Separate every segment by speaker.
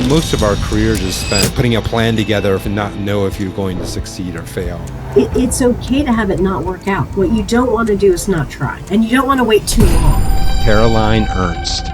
Speaker 1: Most of our careers is spent putting a plan together and not know if you're going to succeed or fail.
Speaker 2: It's okay to have it not work out. What you don't want to do is not try. And you don't want to wait too long.
Speaker 1: Caroline Ernst.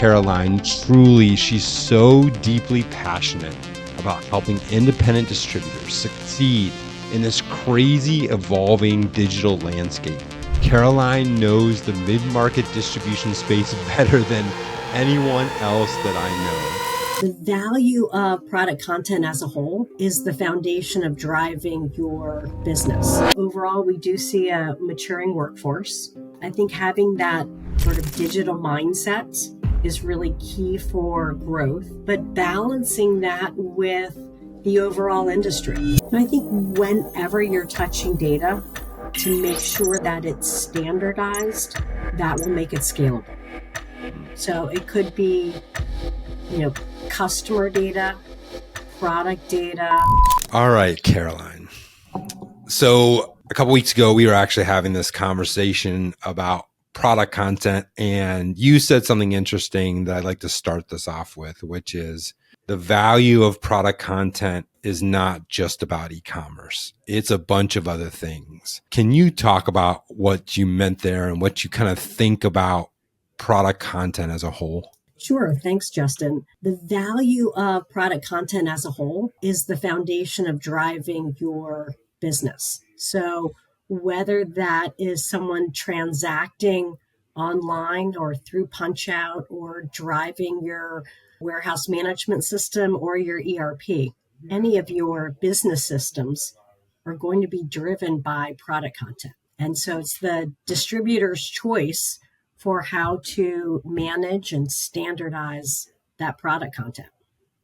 Speaker 1: Caroline, truly, she's so deeply passionate about helping independent distributors succeed in this crazy, evolving digital landscape. Caroline knows the mid-market distribution space better than anyone else that I know.
Speaker 2: The value of product content as a whole is the foundation of driving your business. Overall, we do see a maturing workforce. I think having that sort of digital mindset is really key for growth, but balancing that with the overall industry. And I think whenever you're touching data, to make sure that it's standardized, that will make it scalable. So it could be, customer data, product data.
Speaker 1: All right, Caroline. So a couple weeks ago, we were actually having this conversation about product content, and you said something interesting that I'd like to start this off with, which is the value of product content is not just about e-commerce. It's a bunch of other things. Can you talk about what you meant there and what you kind of think about product content as a whole?
Speaker 2: Sure. Thanks, Justin. The value of product content as a whole is the foundation of driving your business. So whether that is someone transacting online or through Punchout or driving your warehouse management system or your ERP, any of your business systems are going to be driven by product content. And so it's the distributor's choice for how to manage and standardize that product content.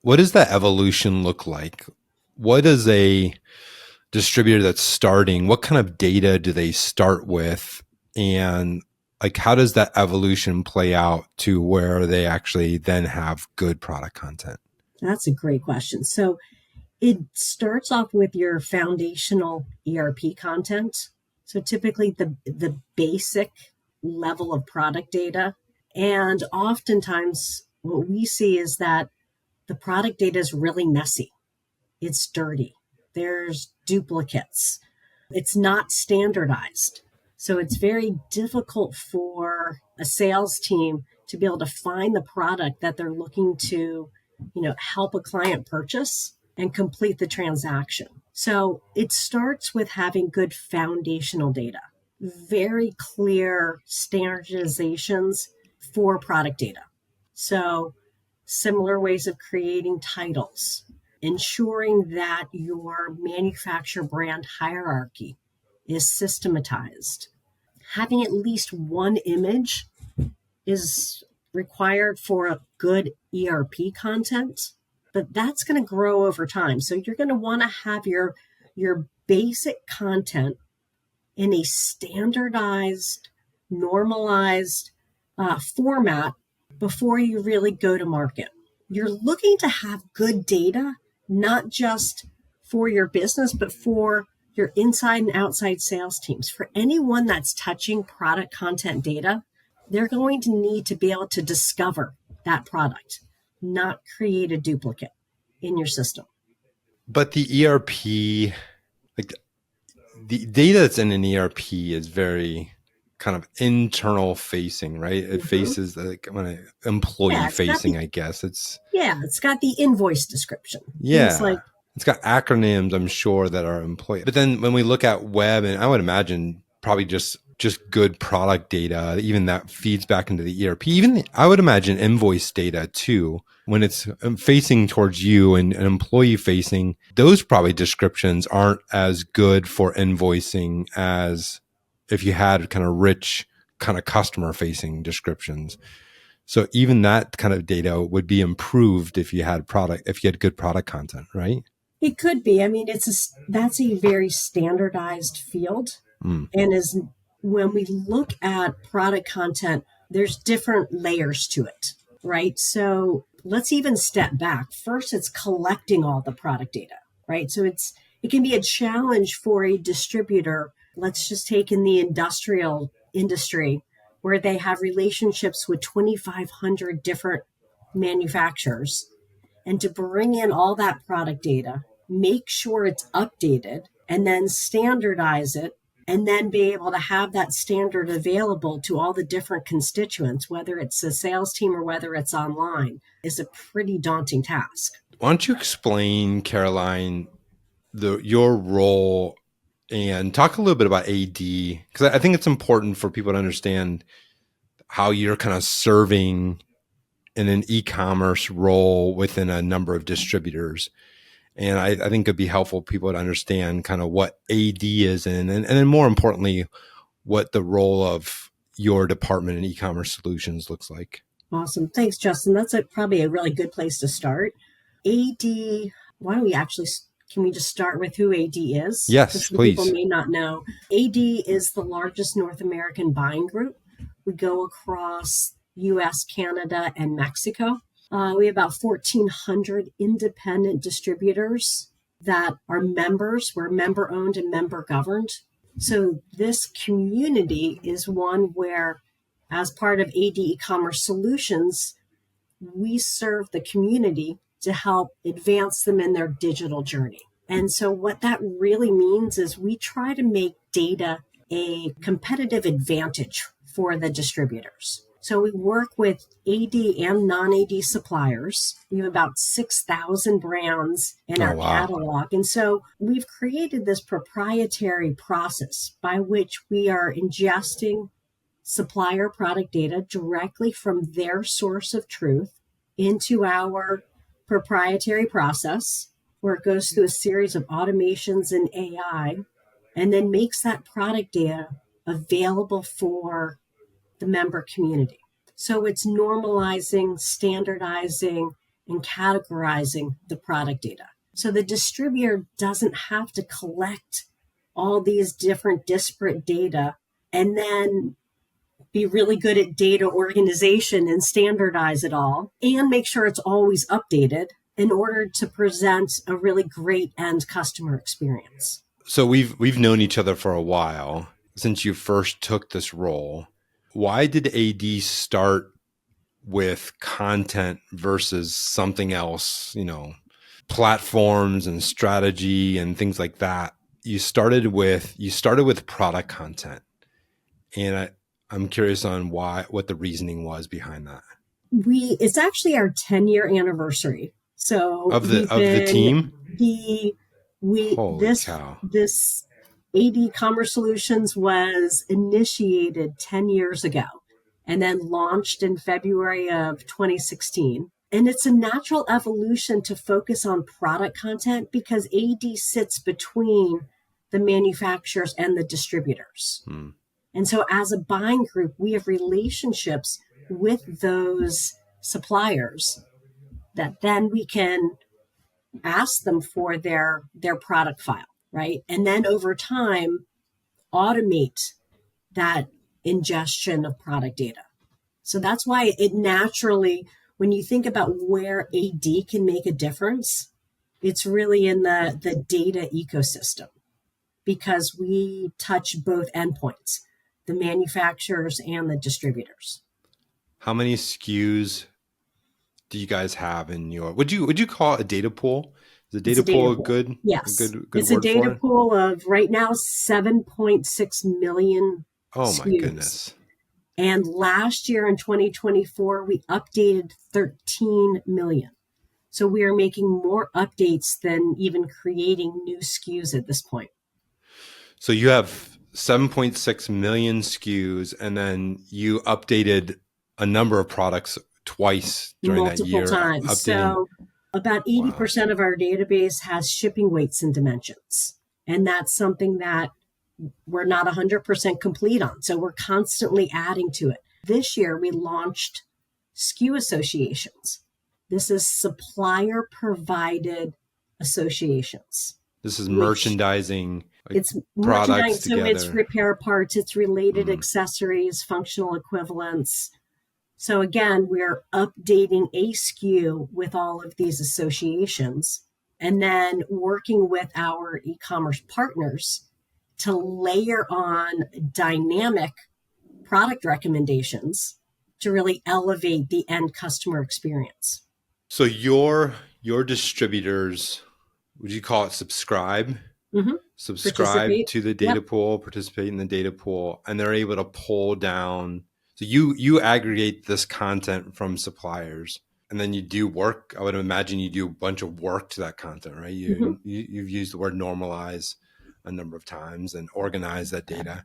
Speaker 1: What does that evolution look like? What does a distributor that's starting, what kind of data do they start with? And how does that evolution play out to where they actually then have good product content?
Speaker 2: That's a great question. So it starts off with your foundational ERP content. So typically the basic level of product data. And oftentimes what we see is that the product data is really messy. It's dirty. There's duplicates. It's not standardized. So it's very difficult for a sales team to be able to find the product that they're looking to, help a client purchase and complete the transaction. So it starts with having good foundational data, very clear standardizations for product data. So similar ways of creating titles, ensuring that your manufacturer brand hierarchy is systematized. Having at least one image is required for a good ERP content, but that's going to grow over time. So you're going to want to have your basic content in a standardized, normalized format before you really go to market. You're looking to have good data, not just for your business, but for your inside and outside sales teams. For anyone that's touching product content data, they're going to need to be able to discover that product, not create a duplicate in your system.
Speaker 1: But the ERP, the data that's in an ERP is very kind of internal facing, right? It faces employee facing, I guess. It's
Speaker 2: got the invoice description.
Speaker 1: Yeah. It's got acronyms, I'm sure, that are employee. But then when we look at web, and I would imagine probably just good product data, even that feeds back into the ERP. Even I would imagine invoice data too, when it's facing towards you and employee facing, those probably descriptions aren't as good for invoicing as if you had kind of rich kind of customer facing descriptions. So even that kind of data would be improved if you had good product content, right?
Speaker 2: It could be. I mean, that's a very standardized field. And when we look at product content, there's different layers to it, right? So let's even step back. First, it's collecting all the product data, right? So it can be a challenge for a distributor. Let's just take in the industrial industry where they have relationships with 2,500 different manufacturers. and to bring in all that product data, make sure it's updated, and then standardize it, and then be able to have that standard available to all the different constituents, whether it's a sales team or whether it's online, is a pretty daunting task.
Speaker 1: Why don't you explain, Caroline, your role and talk a little bit about AD? Because I think it's important for people to understand how you're kind of serving in an e-commerce role within a number of distributors. And I think it'd be helpful for people to understand kind of what AD is and then more importantly, what the role of your department in e-commerce solutions looks like.
Speaker 2: Awesome. Thanks, Justin. That's probably a really good place to start. AD, why don't we actually, can we just start with who AD is?
Speaker 1: Yes,
Speaker 2: because some
Speaker 1: please.
Speaker 2: people may not know. AD is the largest North American buying group. We go across US, Canada, and Mexico. We have about 1,400 independent distributors that are members. We're member owned and member governed. So this community is one where, as part of AD eCommerce Solutions, we serve the community to help advance them in their digital journey. And so what that really means is we try to make data a competitive advantage for the distributors. So we work with AD and non-AD suppliers. We have about 6,000 brands in our catalog. And so we've created this proprietary process by which we are ingesting supplier product data directly from their source of truth into our proprietary process, where it goes through a series of automations and AI, and then makes that product data available for the member community. So it's normalizing, standardizing, and categorizing the product data. So the distributor doesn't have to collect all these different disparate data and then be really good at data organization and standardize it all and make sure it's always updated in order to present a really great end customer experience.
Speaker 1: So we've known each other for a while since you first took this role. Why did AD start with content versus something else, platforms and strategy and things like that? You started with product content. And I'm curious on what the reaning was behind that.
Speaker 2: It's actually our 10-year anniversary. So
Speaker 1: of the team?
Speaker 2: This AD Commerce Solutions was initiated 10 years ago and then launched in February of 2016. And it's a natural evolution to focus on product content because AD sits between the manufacturers and the distributors. And so as a buying group, we have relationships with those suppliers that then we can ask them for their product file, right? And then over time, automate that ingestion of product data. So that's why it naturally, when you think about where AD can make a difference, it's really in the data ecosystem because we touch both endpoints, the manufacturers and the distributors.
Speaker 1: How many SKUs do you guys have in your, would you call it a data pool? Is a data pool a good,
Speaker 2: yes.
Speaker 1: a good
Speaker 2: it's
Speaker 1: word
Speaker 2: a data
Speaker 1: for it?
Speaker 2: pool of right now 7.6 million SKUs.
Speaker 1: My goodness.
Speaker 2: And last year in 2024, we updated 13 million. So we are making more updates than even creating new SKUs at this point.
Speaker 1: So you have 7.6 million SKUs, and then you updated a number of products twice during that year.
Speaker 2: Multiple times. So about 80% of our database has shipping weights and dimensions. And that's something that we're not 100% complete on. So we're constantly adding to it. This year, we launched SKU associations. This is supplier provided associations.
Speaker 1: This is merchandising.
Speaker 2: It's merchandising, so it's repair parts, it's related accessories, functional equivalents. So again, we're updating a SKU with all of these associations and then working with our e-commerce partners to layer on dynamic product recommendations to really elevate the end customer experience.
Speaker 1: So your Your distributors, would you call it subscribe?
Speaker 2: Hmm.
Speaker 1: Subscribe
Speaker 2: Participate.
Speaker 1: to the data
Speaker 2: Yep.
Speaker 1: pool, participate in the data pool, and they're able to pull down. So you aggregate this content from suppliers, and then you do work. I would imagine you do a bunch of work to that content, right?
Speaker 2: Hmm.
Speaker 1: You've used the word normalize a number of times and organize that data,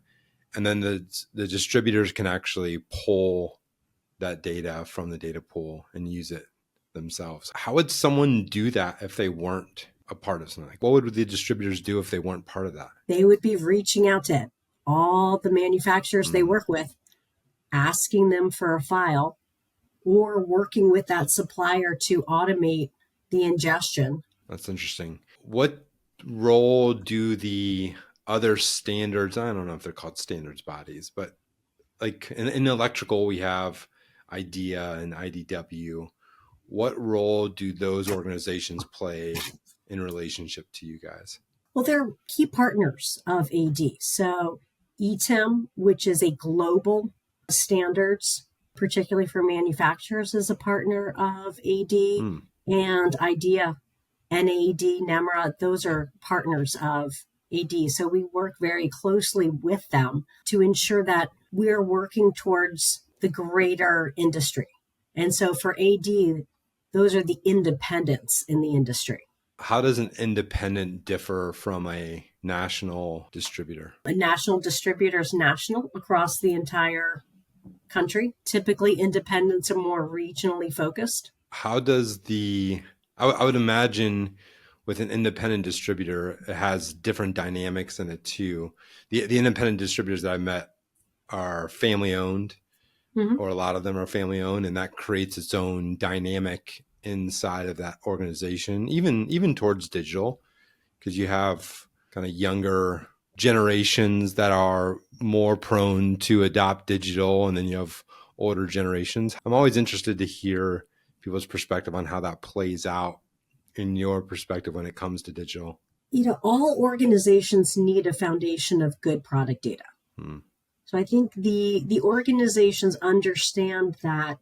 Speaker 1: and then the distributors can actually pull that data from the data pool and use it themselves. How would someone do that if they weren't a part of something? Like, what would the distributors do if they weren't part of that?
Speaker 2: They would be reaching out to all the manufacturers they
Speaker 1: Mm,
Speaker 2: work with, asking them for a file, or working with that supplier to automate the ingestion.
Speaker 1: that's interesting. What role do the other standards, I don't know if they're called standards bodies, but like in electrical, we have IDEA and IDW. What role do those organizations play in relationship to you guys?
Speaker 2: Well, they're key partners of AD. So ETIM, which is a global standards, particularly for manufacturers, is a partner of AD,
Speaker 1: Mm.
Speaker 2: and IDEA, NAD, NEMRA, those are partners of AD. So we work very closely with them to ensure that we're working towards the greater industry. And so for AD, those are the independents in the industry.
Speaker 1: How does an independent differ from a national distributor?
Speaker 2: A national distributor is national across the entire country. Typically, independents are more regionally focused.
Speaker 1: How does I would imagine with an independent distributor, it has different dynamics in it too. The independent distributors that I met are family owned,
Speaker 2: Mhm.
Speaker 1: or a lot of them are family owned, and that creates its own dynamic inside of that organization, even towards digital, because you have kind of younger generations that are more prone to adopt digital, and then you have older generations. I'm always interested to hear people's perspective on how that plays out in your perspective when it comes to digital.
Speaker 2: All organizations need a foundation of good product data.
Speaker 1: Hmm.
Speaker 2: So I think the organizations understand that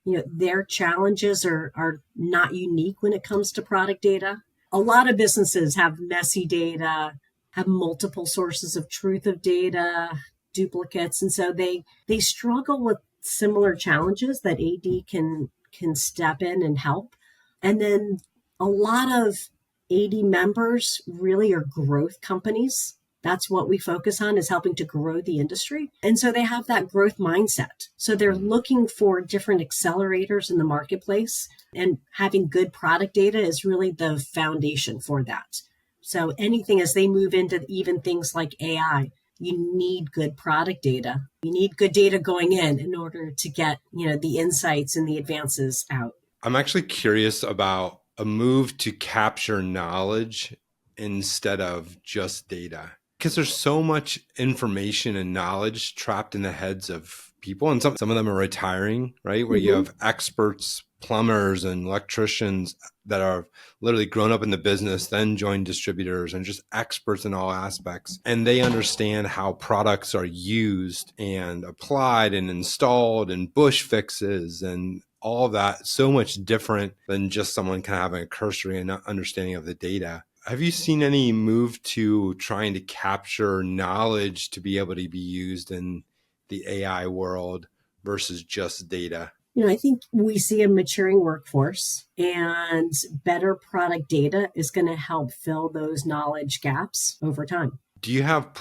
Speaker 2: their challenges are not unique when it comes to product data. A lot of businesses have messy data, have multiple sources of truth of data, duplicates, and so they struggle with similar challenges that AD can step in and help. And then a lot of AD members really are growth companies. That's what we focus on, is helping to grow the industry. And so they have that growth mindset. So they're
Speaker 1: Hmm.
Speaker 2: looking for different accelerators in the marketplace, and having good product data is really the foundation for that. So anything as they move into even things like AI, you need good product data. You need good data going in order to get, the insights and the advances out.
Speaker 1: I'm actually curious about a move to capture knowledge instead of just data, because there's so much information and knowledge trapped in the heads of people, and some of them are retiring, right, where you
Speaker 2: Mm-hmm.
Speaker 1: have experts, plumbers and electricians that are literally grown up in the business, then joined distributors, and just experts in all aspects, and they understand how products are used and applied and installed, and bush fixes and all that. So much different than just someone kind of having a cursory understanding of the data. Have you seen any move to trying to capture knowledge to be able to be used in the AI world versus just data?
Speaker 2: I think we see a maturing workforce, and better product data is going to help fill those knowledge gaps over time.
Speaker 1: Do you have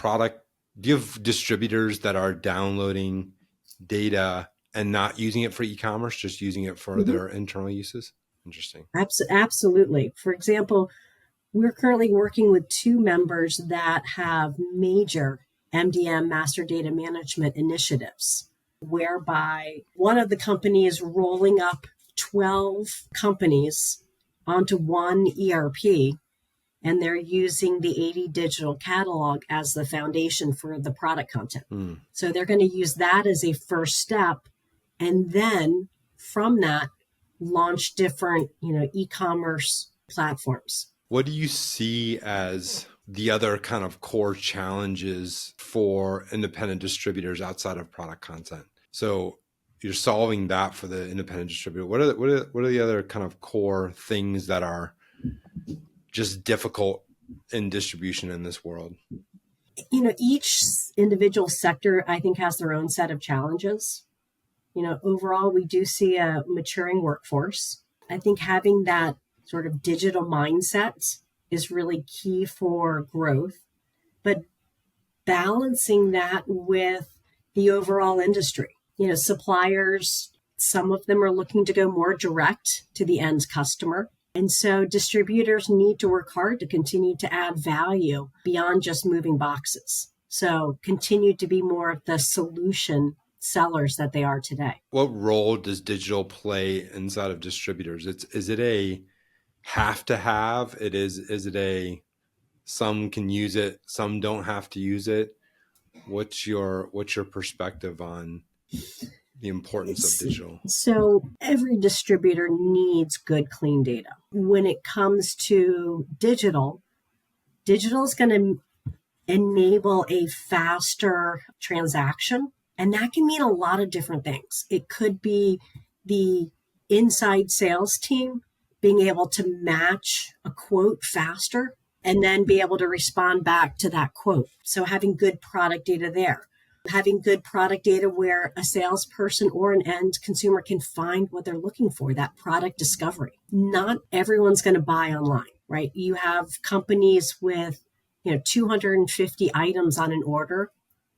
Speaker 1: distributors that are downloading data and not using it for e-commerce, just using it for
Speaker 2: Mhm.
Speaker 1: their internal uses? Interesting.
Speaker 2: Absolutely. For example, we're currently working with two members that have major MDM, master data management initiatives, whereby one of the companies is rolling up 12 companies onto one ERP, and they're using the 80 digital catalog as the foundation for the product content.
Speaker 1: Hmm.
Speaker 2: So they're going to use that as a first step, and then from that launch different, e-commerce platforms.
Speaker 1: What do you see as the other kind of core challenges for independent distributors outside of product content? So you're solving that for the independent distributor. What are the other kind of core things that are just difficult in distribution in this world?
Speaker 2: Each individual sector, I think, has their own set of challenges. Overall, we do see a maturing workforce. I think having that sort of digital mindset is really key for growth, but balancing that with the overall industry. Suppliers, some of them are looking to go more direct to the end customer. And so distributors need to work hard to continue to add value beyond just moving boxes. So continue to be more of the solution sellers that they are today.
Speaker 1: What role does digital play inside of distributors? Is it a have to have? Is it a some can use it, some don't have to use it? What's your perspective on the importance of digital?
Speaker 2: So every distributor needs good, clean data. When it comes to digital is going to enable a faster transaction. And that can mean a lot of different things. It could be the inside sales team being able to match a quote faster and then be able to respond back to that quote. So having good product data there. Having good product data where a salesperson or an end consumer can find what they're looking for, that product discovery. Not everyone's going to buy online, right? You have companies with 250 items on an order.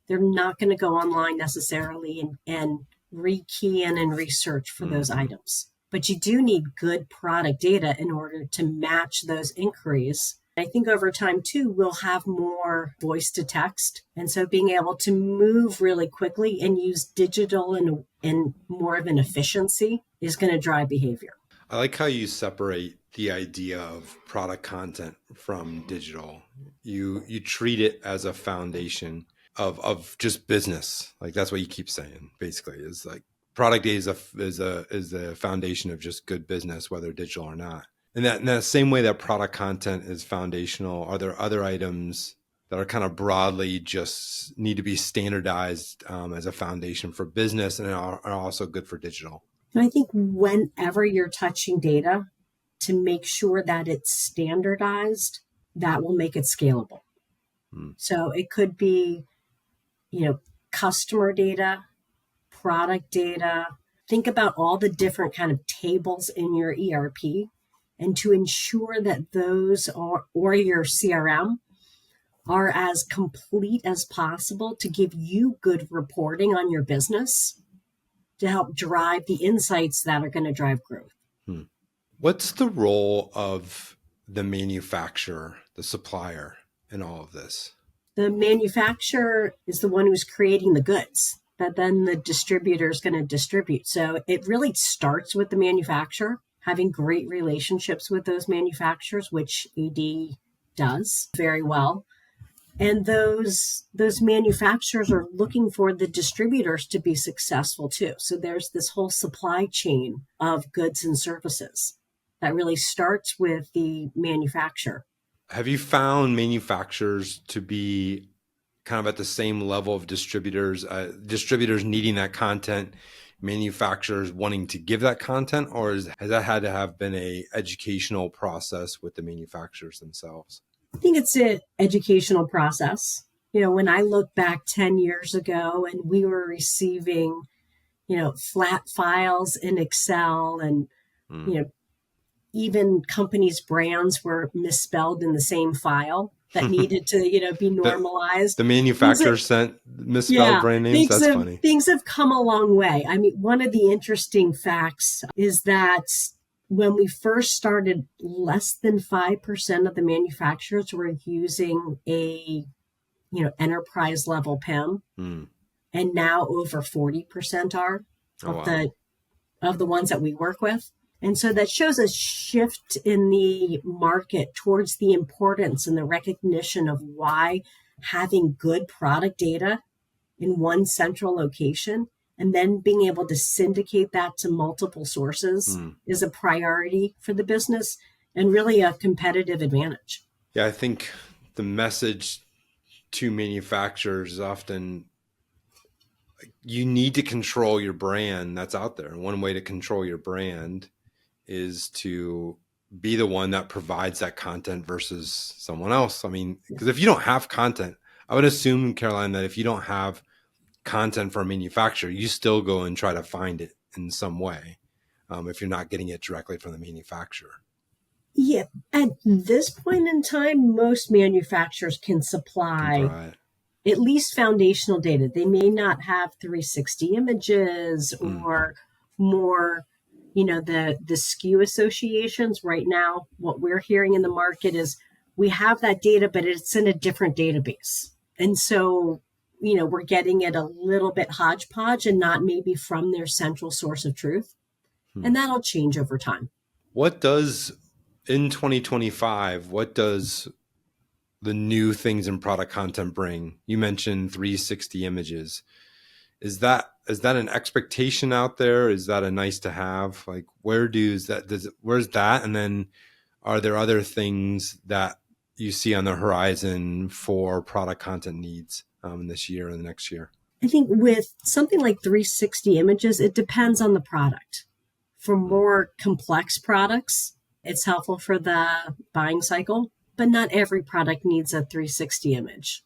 Speaker 2: They're not going to go online necessarily and rekey in and research for those items. But you do need good product data in order to match those inquiries. I think over time, too, we'll have more voice to text. And so being able to move really quickly and use digital and more of an efficiency is going to drive behavior.
Speaker 1: I like how you separate the idea of product content from digital. You treat it as a foundation of just business. Like that's what you keep saying, basically, is like product data is a foundation of just good business, whether digital or not. And that in the same way that product content is foundational, are there other items that are kind of broadly just need to be standardized as a foundation for business and are also good for digital?
Speaker 2: And I think whenever you're touching data, to make sure that it's standardized, that will make it scalable. So it could be, customer data, product data. Think about all the different kind of tables in your ERP. And to ensure that those are, or your CRM, are as complete as possible to give you good reporting on your business to help drive the insights that are going to drive growth.
Speaker 1: What's the role of the manufacturer, the supplier, in all of this?
Speaker 2: The manufacturer is the one who's creating the goods that then the distributor is going to distribute. So it really starts with the manufacturer, having great relationships with those manufacturers, which AD does very well. And those manufacturers are looking for the distributors to be successful too. So there's this whole supply chain of goods and services that really starts with the manufacturer.
Speaker 1: Have you found manufacturers to be kind of at the same level of distributors, distributors needing that content, manufacturers wanting to give that content, or has that had to have been a educational process with the manufacturers themselves?
Speaker 2: I think it's an educational process. When I look back 10 years ago and we were receiving, flat files in Excel and, even companies' brands were misspelled in the same file that needed to, be normalized.
Speaker 1: The manufacturer sent misspelled brand names. That's funny.
Speaker 2: Things have come a long way. I mean, one of the interesting facts is that when we first started, less than 5% of the manufacturers were using a, enterprise level PIM. And now over 40% are of the ones that we work with. And so that shows a shift in the market towards the importance and the recognition of why having good product data in one central location and then being able to syndicate that to multiple sources is a priority for the business and really a competitive advantage.
Speaker 1: Yeah, I think the message to manufacturers is often, you need to control your brand that's out there. And one way to control your brand is to be the one that provides that content versus someone else. I mean, because if you don't have content, I would assume, Caroline, that if you don't have content for a manufacturer, you still go and try to find it in some way, if you're not getting it directly from the manufacturer.
Speaker 2: Yeah, at this point in time, most manufacturers can supply at least foundational data. They may not have 360 images or more, the SKU associations. Right now, what we're hearing in the market is we have that data, but it's in a different database. And so, we're getting it a little bit hodgepodge and not maybe from their central source of truth. And that'll change over time.
Speaker 1: What does, in 2025, what does the new things in product content bring? You mentioned 360 images. Is that an expectation out there? Is that a nice to have? Like, where's that? And then are there other things that you see on the horizon for product content needs in this year and the next year?
Speaker 2: I think with something like 360 images, it depends on the product. For more complex products, it's helpful for the buying cycle, but not every product needs a 360 image.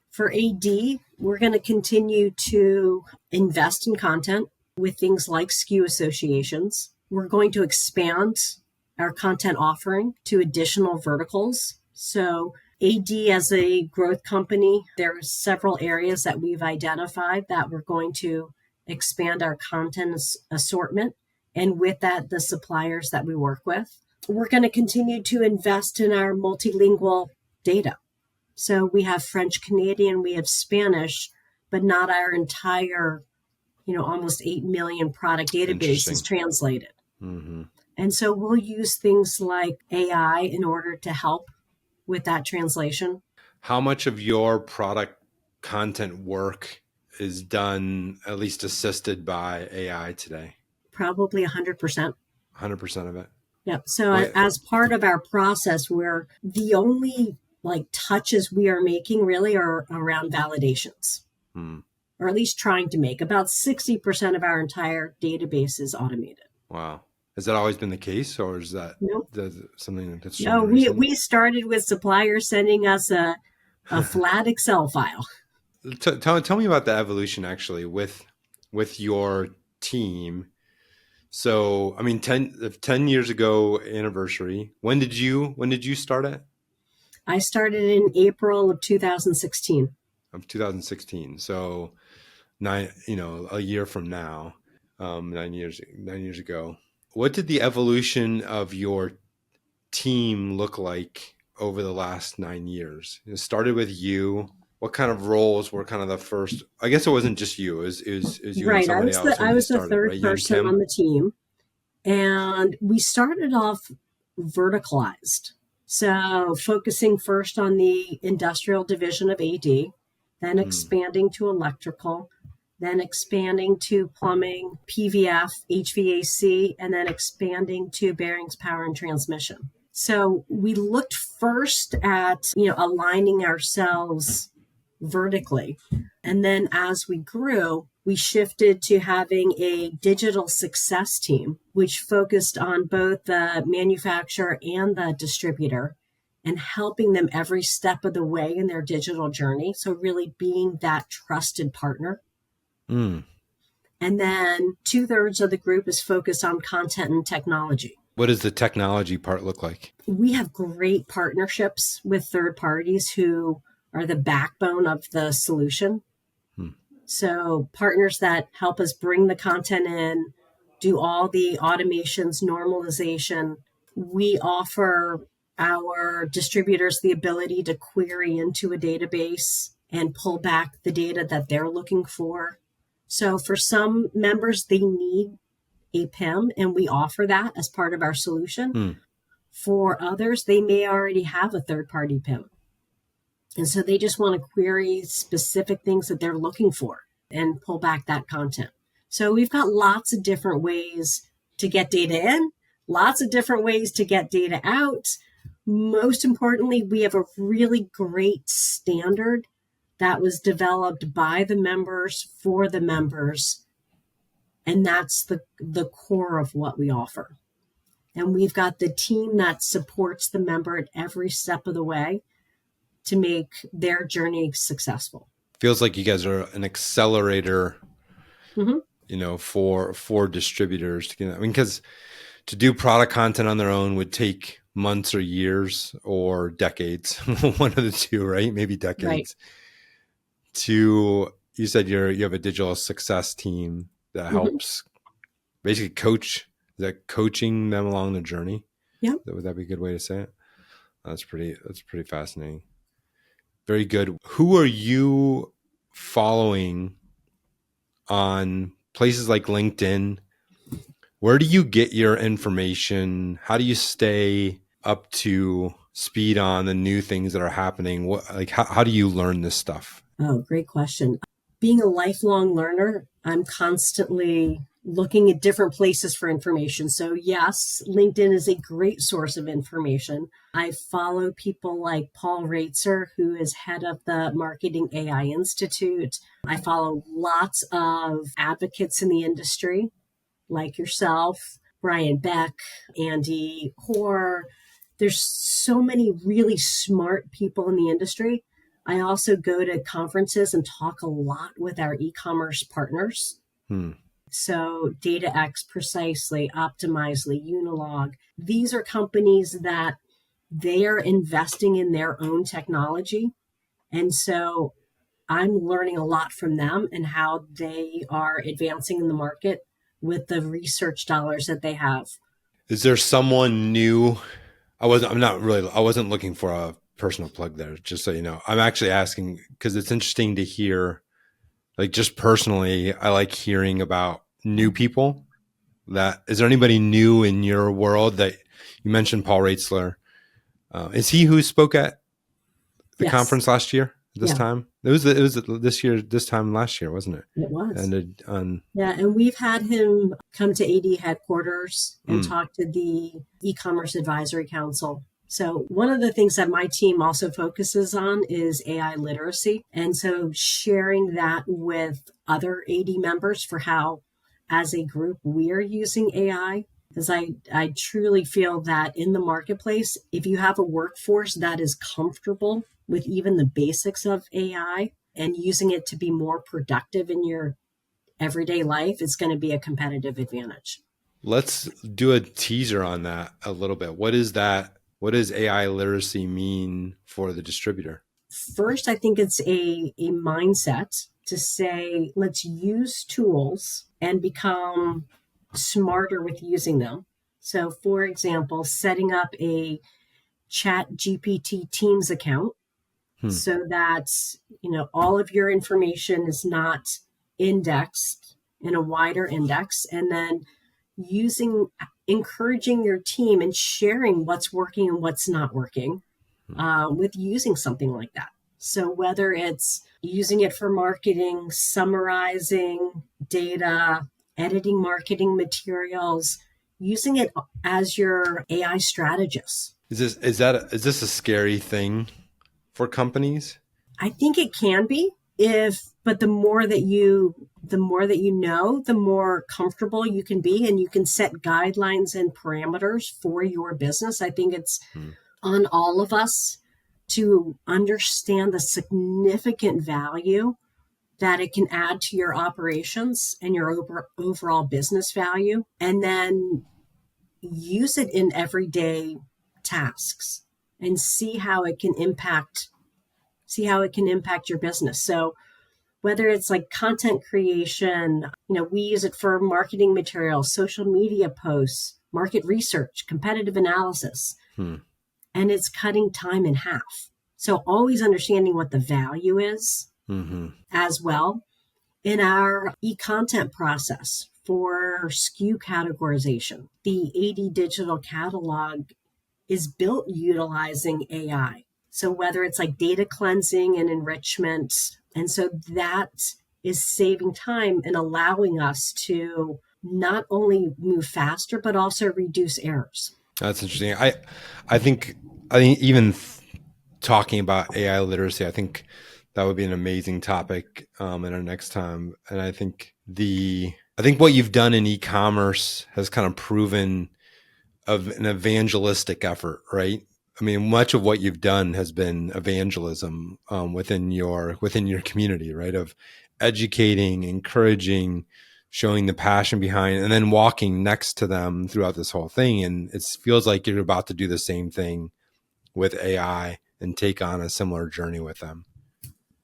Speaker 2: For AD, we're going to continue to invest in content with things like SKU associations. We're going to expand our content offering to additional verticals. So AD, as a growth company, there are several areas that we've identified that we're going to expand our content assortment, and with that, the suppliers that we work with. We're going to continue to invest in our multilingual data. So we have French Canadian, we have Spanish, but not our entire, almost 8 million product database is translated. And so we'll use things like AI in order to help with that translation.
Speaker 1: How much of your product content work is done, at least assisted by AI today?
Speaker 2: Probably 100%.
Speaker 1: 100% of it?
Speaker 2: Yep. So as part of our process, we're the only touches we are making really are around validations, or at least trying to make. About 60% of our entire database is automated.
Speaker 1: Wow. Has that always been the case, or is that something that's
Speaker 2: no? We started with suppliers sending us a flat Excel file.
Speaker 1: Tell me about the evolution actually with your team. So, I mean, 10 years ago anniversary. When did you start it?
Speaker 2: I started in April of 2016.
Speaker 1: Of 2016. So a year from now, 9 years ago. What did the evolution of your team look like over the last 9 years? It started with you. What kind of roles were kind of the first? I guess it wasn't just you. It was you and somebody else.
Speaker 2: I was the third person on the team. And we started off verticalized. So focusing first on the industrial division of AD, then expanding to electrical, then expanding to plumbing, PVF, HVAC, and then expanding to bearings, power, and transmission. So we looked first at, aligning ourselves vertically. And then as we grew, we shifted to having a digital success team, which focused on both the manufacturer and the distributor and helping them every step of the way in their digital journey. So really being that trusted partner. And then 2/3 of the group is focused on content and technology.
Speaker 1: What does the technology part look like?
Speaker 2: We have great partnerships with third parties who are the backbone of the solution. So partners that help us bring the content in, do all the automations, normalization. We offer our distributors the ability to query into a database and pull back the data that they're looking for. So for some members, they need a PIM, and we offer that as part of our solution. For others, they may already have a third-party PIM. And so they just want to query specific things that they're looking for and pull back that content. So we've got lots of different ways to get data in, lots of different ways to get data out. Most importantly, we have a really great standard that was developed by the members for the members. And that's the core of what we offer. And we've got the team that supports the member at every step of the way to make their journey successful.
Speaker 1: Feels like you guys are an accelerator,
Speaker 2: Mm-hmm.
Speaker 1: for distributors to get. I mean, because to do product content on their own would take months or years or decades, one of the two, right? Maybe
Speaker 2: Right.
Speaker 1: decades. You said you have a digital success team that
Speaker 2: Mm-hmm.
Speaker 1: helps basically coach, that coaching them along the journey.
Speaker 2: Yeah.
Speaker 1: Would that be a good way to say it? That's pretty fascinating. Very good. Who are you following on places like LinkedIn? Where do you get your information? How do you stay up to speed on the new things that are happening? How do you learn this stuff?
Speaker 2: Oh, great question. Being a lifelong learner, I'm constantly looking at different places for information. So, yes, LinkedIn is a great source of information. I follow people like Paul Raitzer, who is head of the Marketing AI Institute. I follow lots of advocates in the industry, like yourself, Brian Beck, Andy Hoare. There's so many really smart people in the industry. I also go to conferences and talk a lot with our e-commerce partners.
Speaker 1: Hmm.
Speaker 2: So DataX, Precisely, Optimizely, Unilog, these are companies that they are investing in their own technology. And so I'm learning a lot from them and how they are advancing in the market with the research dollars that they have.
Speaker 1: Is there someone new? I wasn't looking for a personal plug there, just so you know. I'm actually asking because it's interesting to hear, like, just personally, I like hearing about new people. Is there anybody new in your world that you mentioned? Paul Reitzler. Is he who spoke at the
Speaker 2: Yes.
Speaker 1: conference last year? This
Speaker 2: Yeah,
Speaker 1: time it was this year. This time last year, wasn't it?
Speaker 2: it was.
Speaker 1: Ended on.
Speaker 2: Yeah, and we've had him come to AD headquarters and
Speaker 1: Mm,
Speaker 2: talk to the e-commerce advisory council. So one of the things that my team also focuses on is AI literacy. And so sharing that with other AD members for how, as a group, we're using AI. Because I truly feel that in the marketplace, if you have a workforce that is comfortable with even the basics of AI and using it to be more productive in your everyday life, it's going to be a competitive advantage.
Speaker 1: let's do a teaser on that a little bit. What is that? What does AI literacy mean for the distributor?
Speaker 2: First, I think it's a mindset to say, let's use tools and become smarter with using them. So, for example, setting up a chat GPT Teams account
Speaker 1: Hmm.
Speaker 2: so that all of your information is not indexed in a wider index, and then using encouraging your team and sharing what's working and what's not working with using something like that. So whether it's using it for marketing, summarizing data, editing marketing materials, using it as your AI strategist.
Speaker 1: Is this a scary thing for companies?
Speaker 2: I think it can be, but the more that you know, the more comfortable you can be, and you can set guidelines and parameters for your business. I think it's
Speaker 1: Hmm.
Speaker 2: on all of us to understand the significant value that it can add to your operations and your overall business value, and then use it in everyday tasks and see how it can impact your business. So whether it's like content creation, we use it for marketing materials, social media posts, market research, competitive analysis,
Speaker 1: Hmm.
Speaker 2: and it's cutting time in half. So always understanding what the value is
Speaker 1: Mm-hmm.
Speaker 2: as well. In our e-content process for SKU categorization, the AD digital catalog is built utilizing AI. So whether it's like data cleansing and enrichment, and so that is saving time and allowing us to not only move faster, but also reduce errors.
Speaker 1: That's interesting. I think even talking about AI literacy, I think That would be an amazing topic in our next time. And I think what you've done in e-commerce has kind of proven of an evangelistic effort, right? I mean, much of what you've done has been evangelism within your community, right? Of educating, encouraging, showing the passion behind, and then walking next to them throughout this whole thing. And it feels like you're about to do the same thing with AI and take on a similar journey with them.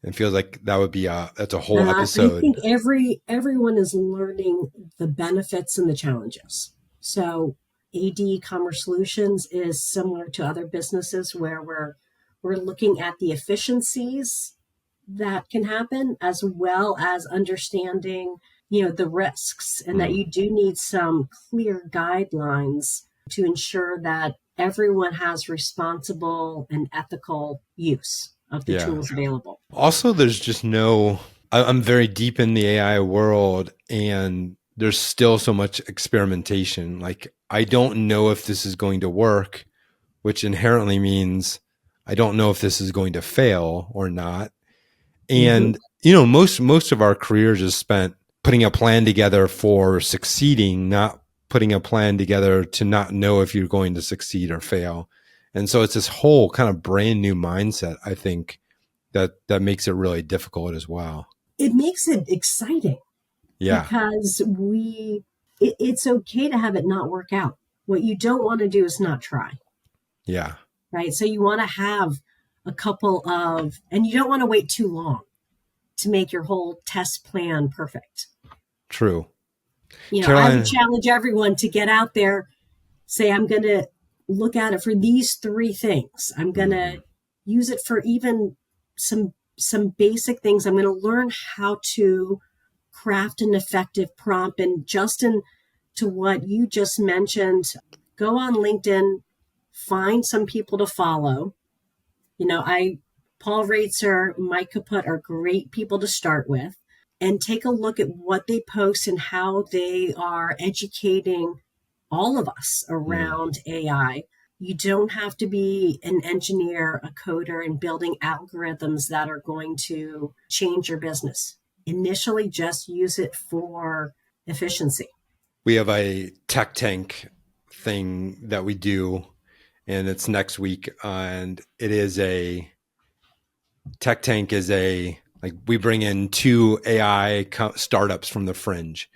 Speaker 1: It feels like that's a whole
Speaker 2: I
Speaker 1: episode.
Speaker 2: think everyone is learning the benefits and the challenges. So AD Commerce Solutions is similar to other businesses where we're looking at the efficiencies that can happen as well as understanding, the risks, and that you do need some clear guidelines to ensure that everyone has responsible and ethical use of the
Speaker 1: Yeah.
Speaker 2: tools available.
Speaker 1: Also, there's just I'm very deep in the AI world, and there's still so much experimentation. Like, I don't know if this is going to work, which inherently means I don't know if this is going to fail or not.
Speaker 2: Mm-hmm.
Speaker 1: And, most of our careers is spent putting a plan together for succeeding, not putting a plan together to not know if you're going to succeed or fail. And so it's this whole kind of brand new mindset, I think, that makes it really difficult as well.
Speaker 2: It makes it exciting
Speaker 1: Yeah.
Speaker 2: because it's okay to have it not work out. What you don't want to do is not try,
Speaker 1: Yeah.
Speaker 2: right? So you want to have and you don't want to wait too long to make your whole test plan perfect.
Speaker 1: True.
Speaker 2: I would
Speaker 1: Caroline.
Speaker 2: challenge everyone to get out there, say, I'm going to look at it for these three things. I'm going to use it for even some basic things. I'm going to learn how to craft an effective prompt. And Justin, to what you just mentioned, go on LinkedIn, find some people to follow. Paul Raitzer, Mike Kaput are great people to start with, and take a look at what they post and how they are educating all of us around AI. You don't have to be an engineer, a coder, and building algorithms that are going to change your business. Initially, just use it for efficiency.
Speaker 1: We have a tech tank thing that we do, and it's next week. And it is a tech tank is like we bring in two AI startups from the fringe,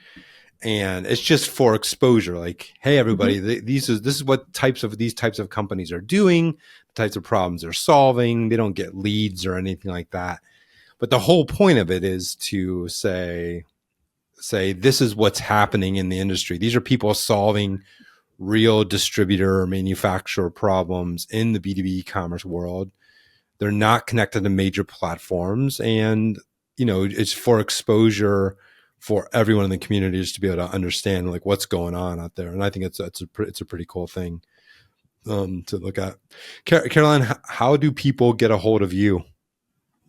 Speaker 1: and it's just for exposure. Like, hey, everybody, this is what these types of companies are doing, the types of problems they're solving. They don't get leads or anything like that. But the whole point of it is to say this is what's happening in the industry. These are people solving real distributor or manufacturer problems in the B2B e-commerce world. They're not connected to major platforms, and it's for exposure for everyone in the community just to be able to understand like what's going on out there. And I think it's a pretty cool thing to look at. Caroline, how do people get a hold of you?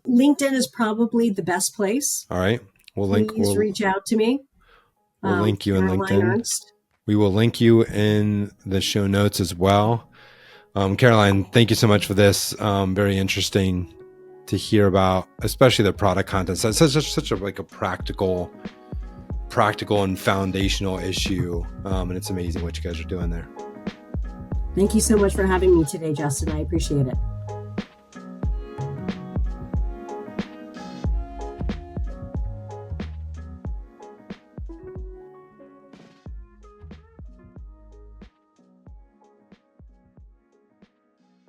Speaker 2: LinkedIn is probably the best place.
Speaker 1: All right,
Speaker 2: Please reach out to me.
Speaker 1: We'll link you in
Speaker 2: Caroline
Speaker 1: LinkedIn.
Speaker 2: Ernst.
Speaker 1: We will link you in the show notes as well. Caroline, thank you so much for this. Very interesting to hear about, especially the product content. So it's such a like a practical and foundational issue. And it's amazing what you guys are doing there.
Speaker 2: Thank you so much for having me today, Justin. I appreciate it.